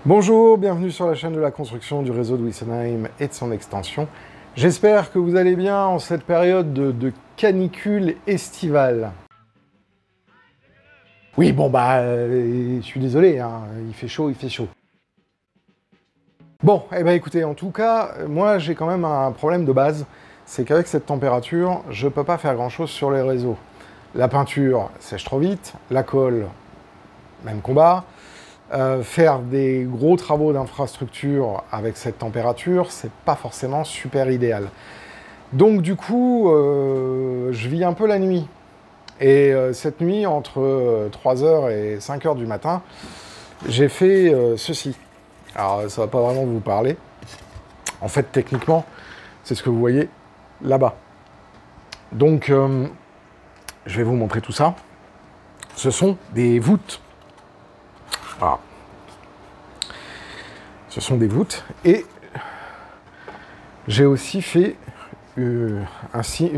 Bonjour, bienvenue sur la chaîne de la construction du réseau de Wessenheim et de son extension. J'espère que vous allez bien en cette période de canicule estivale. Oui, bon je suis désolé, hein, il fait chaud, il fait chaud. Bon, écoutez, en tout cas, moi j'ai quand même un problème de base, c'est qu'avec cette température, je peux pas faire grand chose sur les réseaux. La peinture sèche trop vite, la colle, même combat. Faire des gros travaux d'infrastructure avec cette température, c'est pas forcément super idéal. Donc du coup, je vis un peu la nuit. Et cette nuit, entre 3h et 5h du matin, j'ai fait ceci. Alors ça va pas vraiment vous parler. En fait, techniquement, c'est ce que vous voyez là-bas. Donc, je vais vous montrer tout ça. Ce sont des voûtes. Voilà. Ce sont des voûtes. Et j'ai aussi fait une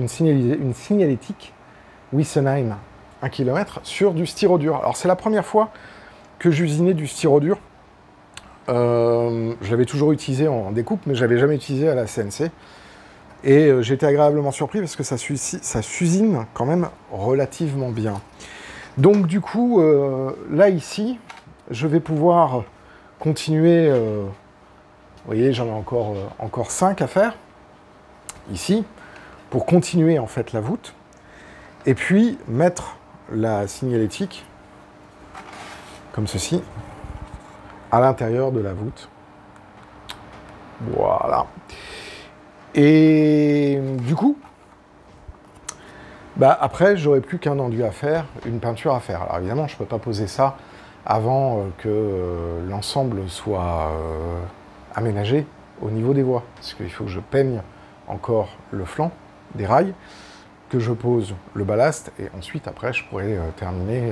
signalétique Wessenheim 1 km sur du styrodure. Alors c'est la première fois que j'usinais du styrodure. Je l'avais toujours utilisé en découpe, mais je l'avais jamais utilisé à la CNC. Et j'ai été agréablement surpris parce que ça s'usine quand même relativement bien. Donc du coup, là ici, je vais pouvoir continuer. Vous voyez, j'en ai encore 5 à faire ici pour continuer en fait la voûte. Et puis mettre la signalétique comme ceci à l'intérieur de la voûte. Voilà. Et du coup, après, j'aurai plus qu'un enduit à faire, une peinture à faire. Alors évidemment, je ne peux pas poser ça avant que l'ensemble soit aménagé au niveau des voies. Parce qu'il faut que je peigne encore le flanc des rails, que je pose le ballast, et ensuite, après, je pourrai terminer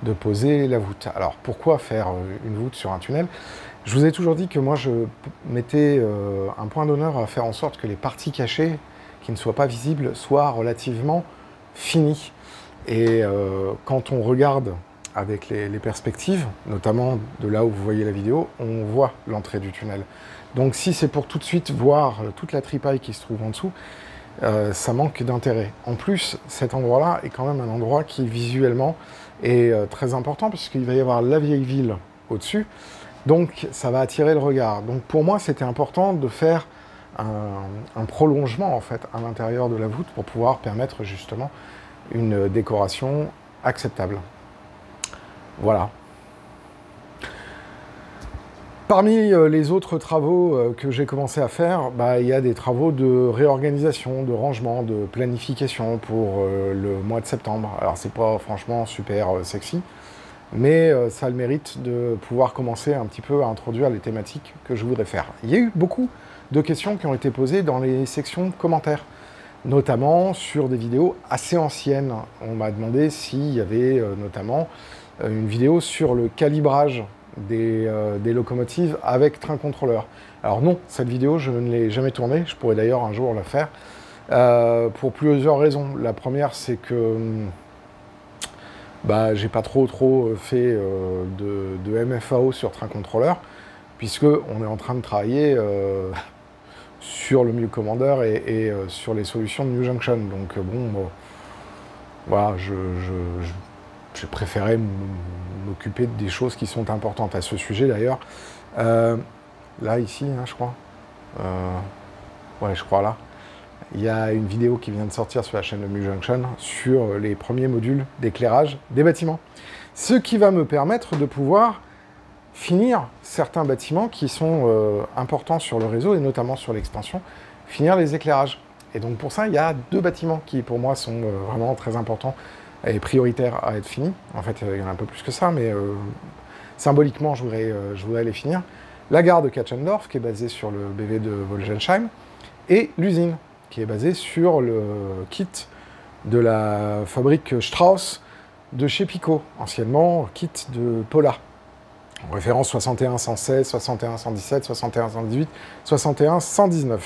de poser la voûte. Alors, pourquoi faire une voûte sur un tunnel? Je vous ai toujours dit que moi, je mettais un point d'honneur à faire en sorte que les parties cachées, qui ne soient pas visibles, soient relativement finies. Et quand on regarde avec les perspectives, notamment de là où vous voyez la vidéo, on voit l'entrée du tunnel. Donc si c'est pour tout de suite voir toute la tripaille qui se trouve en dessous, ça manque d'intérêt. En plus, cet endroit-là est quand même un endroit qui visuellement est très important puisqu'il va y avoir la vieille ville au-dessus, donc ça va attirer le regard. Donc pour moi, c'était important de faire un prolongement en fait à l'intérieur de la voûte pour pouvoir permettre justement une décoration acceptable. Voilà. Parmi les autres travaux que j'ai commencé à faire, il y a des travaux de réorganisation, de rangement, de planification pour le mois de septembre. Alors c'est pas franchement super sexy, mais ça a le mérite de pouvoir commencer un petit peu à introduire les thématiques que je voudrais faire. Il y a eu beaucoup de questions qui ont été posées dans les sections commentaires, notamment sur des vidéos assez anciennes. On m'a demandé s'il y avait notamment une vidéo sur le calibrage des locomotives avec train contrôleur. Alors non, cette vidéo, je ne l'ai jamais tournée, je pourrais d'ailleurs un jour la faire, pour plusieurs raisons. La première, c'est que j'ai pas trop fait de MFAO sur train contrôleur, puisque on est en train de travailler sur le Mule Commander et sur les solutions de New Junction. Donc voilà, j'ai préféré m'occuper des choses qui sont importantes à ce sujet d'ailleurs. Là, ici, hein, je crois. Ouais, je crois là. Il y a une vidéo qui vient de sortir sur la chaîne de New Junction sur les premiers modules d'éclairage des bâtiments. Ce qui va me permettre de pouvoir finir certains bâtiments qui sont importants sur le réseau et notamment sur l'extension, finir les éclairages. Et donc pour ça, il y a 2 bâtiments qui pour moi sont vraiment très importants et prioritaires à être finis. En fait, il y en a un peu plus que ça, mais symboliquement, je voudrais les finir. La gare de Katschendorf, qui est basée sur le BV de Wolgensheim, et l'usine, qui est basée sur le kit de la fabrique Strauss de chez Pico, anciennement kit de Pola. En référence 61-116, 61-117, 61-118, 61-119.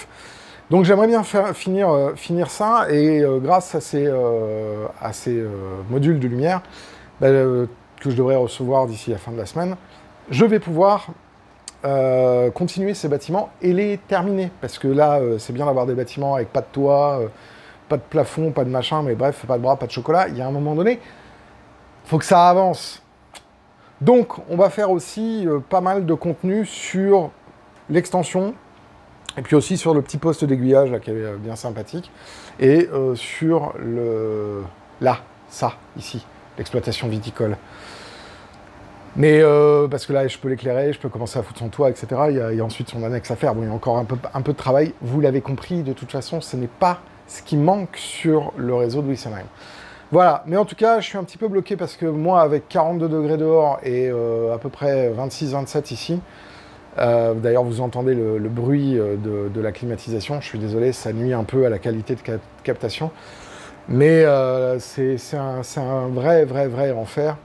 Donc j'aimerais bien finir ça, et grâce à ces modules de lumière, que je devrais recevoir d'ici la fin de la semaine, je vais pouvoir continuer ces bâtiments et les terminer. Parce que là, c'est bien d'avoir des bâtiments avec pas de toit, pas de plafond, pas de machin, mais bref, pas de bras, pas de chocolat. Il y a un moment donné, il faut que ça avance. Donc, on va faire aussi pas mal de contenu sur l'extension, et puis aussi sur le petit poste d'aiguillage, là, qui est bien sympathique, et sur le... là, ça, ici, l'exploitation viticole. Mais parce que là, je peux l'éclairer, je peux commencer à foutre son toit, etc. Il y a ensuite son annexe à faire. Bon, il y a encore un peu de travail. Vous l'avez compris, de toute façon, ce n'est pas ce qui manque sur le réseau de Wessenheim. Voilà, mais en tout cas, je suis un petit peu bloqué parce que moi, avec 42 degrés dehors et à peu près 26-27 ici, d'ailleurs, vous entendez le bruit de la climatisation. Je suis désolé, ça nuit un peu à la qualité de captation. Mais c'est un vrai enfer.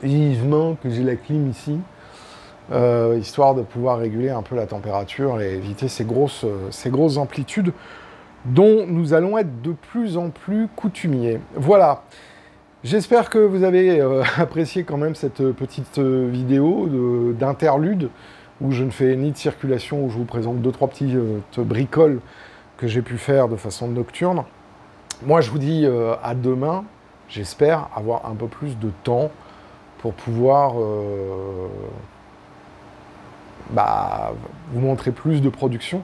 Vivement que j'ai la clim ici, histoire de pouvoir réguler un peu la température et éviter ces grosses amplitudes dont nous allons être de plus en plus coutumiers. Voilà. J'espère que vous avez apprécié quand même cette petite vidéo d'interlude où je ne fais ni de circulation, où je vous présente 2-3 petites bricoles que j'ai pu faire de façon nocturne. Moi, je vous dis à demain. J'espère avoir un peu plus de temps pour pouvoir vous montrer plus de production.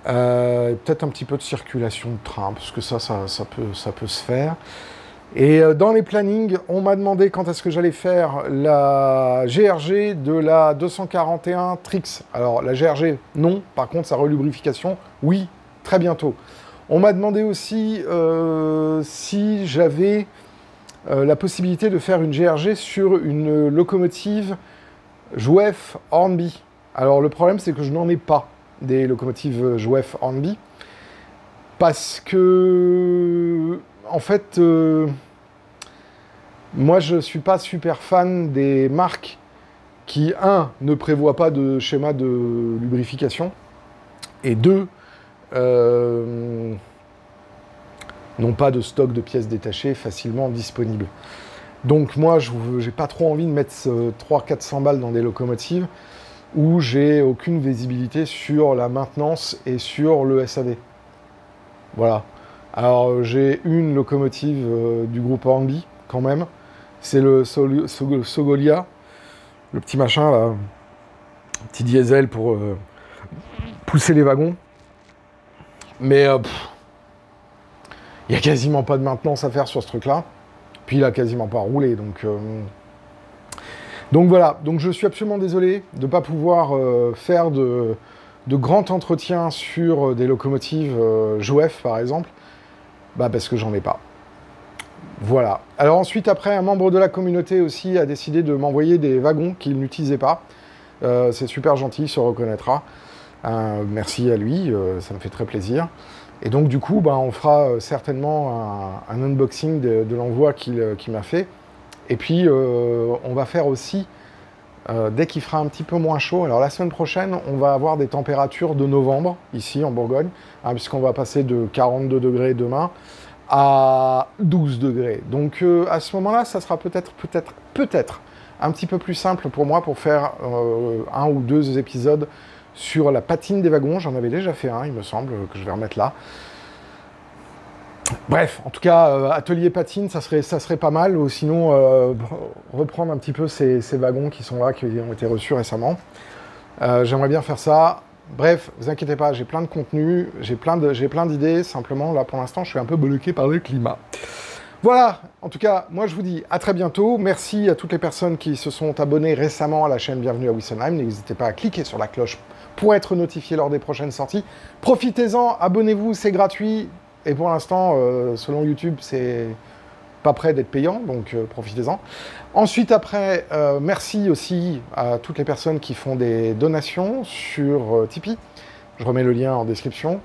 Peut-être un petit peu de circulation de train, parce que ça peut se faire. Et dans les plannings, on m'a demandé quand est-ce que j'allais faire la GRG de la 241 Trix. Alors, la GRG, non. Par contre, sa relubrification, oui, très bientôt. On m'a demandé aussi si j'avais la possibilité de faire une GRG sur une locomotive Jouef Hornby. Alors, le problème, c'est que je n'en ai pas des locomotives Jouef Hornby. Parce que, en fait, moi, je ne suis pas super fan des marques qui, 1, ne prévoient pas de schéma de lubrification, et 2, n'ont pas de stock de pièces détachées facilement disponibles. Donc moi, je n'ai pas trop envie de mettre 300-400 balles dans des locomotives où j'ai aucune visibilité sur la maintenance et sur le SAV. Voilà. Alors, j'ai une locomotive du groupe Hornby, quand même. C'est le Sogolia, le petit machin, là. Petit diesel pour pousser les wagons. Mais il n'y a quasiment pas de maintenance à faire sur ce truc-là. Puis il n'a quasiment pas roulé, donc voilà. Donc je suis absolument désolé de ne pas pouvoir faire de grands entretiens sur des locomotives Jouef, par exemple, parce que j'en ai pas. Voilà. Alors ensuite, après, un membre de la communauté aussi a décidé de m'envoyer des wagons qu'il n'utilisait pas. C'est super gentil, il se reconnaîtra. Merci à lui, ça me fait très plaisir. Et donc du coup, on fera certainement un unboxing de l'envoi qu'il m'a fait. Et puis, on va faire aussi, dès qu'il fera un petit peu moins chaud, alors la semaine prochaine, on va avoir des températures de novembre, ici en Bourgogne, puisqu'on va passer de 42 degrés demain à 12 degrés. Donc à ce moment-là, ça sera peut-être un petit peu plus simple pour moi pour faire 1 ou 2 épisodes sur la patine des wagons. J'en avais déjà fait un, il me semble, que je vais remettre là. Bref, en tout cas, atelier patine, ça serait pas mal. Ou sinon, reprendre un petit peu ces wagons qui sont là, qui ont été reçus récemment. J'aimerais bien faire ça. Bref, vous inquiétez pas, j'ai plein de contenu, j'ai plein d'idées. Simplement, là, pour l'instant, je suis un peu bloqué par le climat. Voilà, en tout cas, moi je vous dis à très bientôt. Merci à toutes les personnes qui se sont abonnées récemment à la chaîne Bienvenue à Wessenheim. N'hésitez pas à cliquer sur la cloche pour être notifié lors des prochaines sorties. Profitez-en, abonnez-vous, c'est gratuit. Et pour l'instant, selon YouTube, c'est pas prêt d'être payant, donc profitez-en. Ensuite, après, merci aussi à toutes les personnes qui font des donations sur Tipeee. Je remets le lien en description.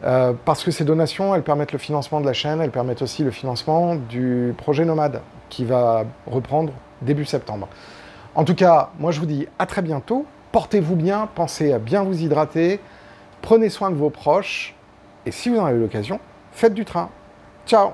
Parce que ces donations, elles permettent le financement de la chaîne, elles permettent aussi le financement du projet Nomade, qui va reprendre début septembre. En tout cas, moi je vous dis à très bientôt, portez-vous bien, pensez à bien vous hydrater, prenez soin de vos proches, et si vous en avez l'occasion, faites du train. Ciao!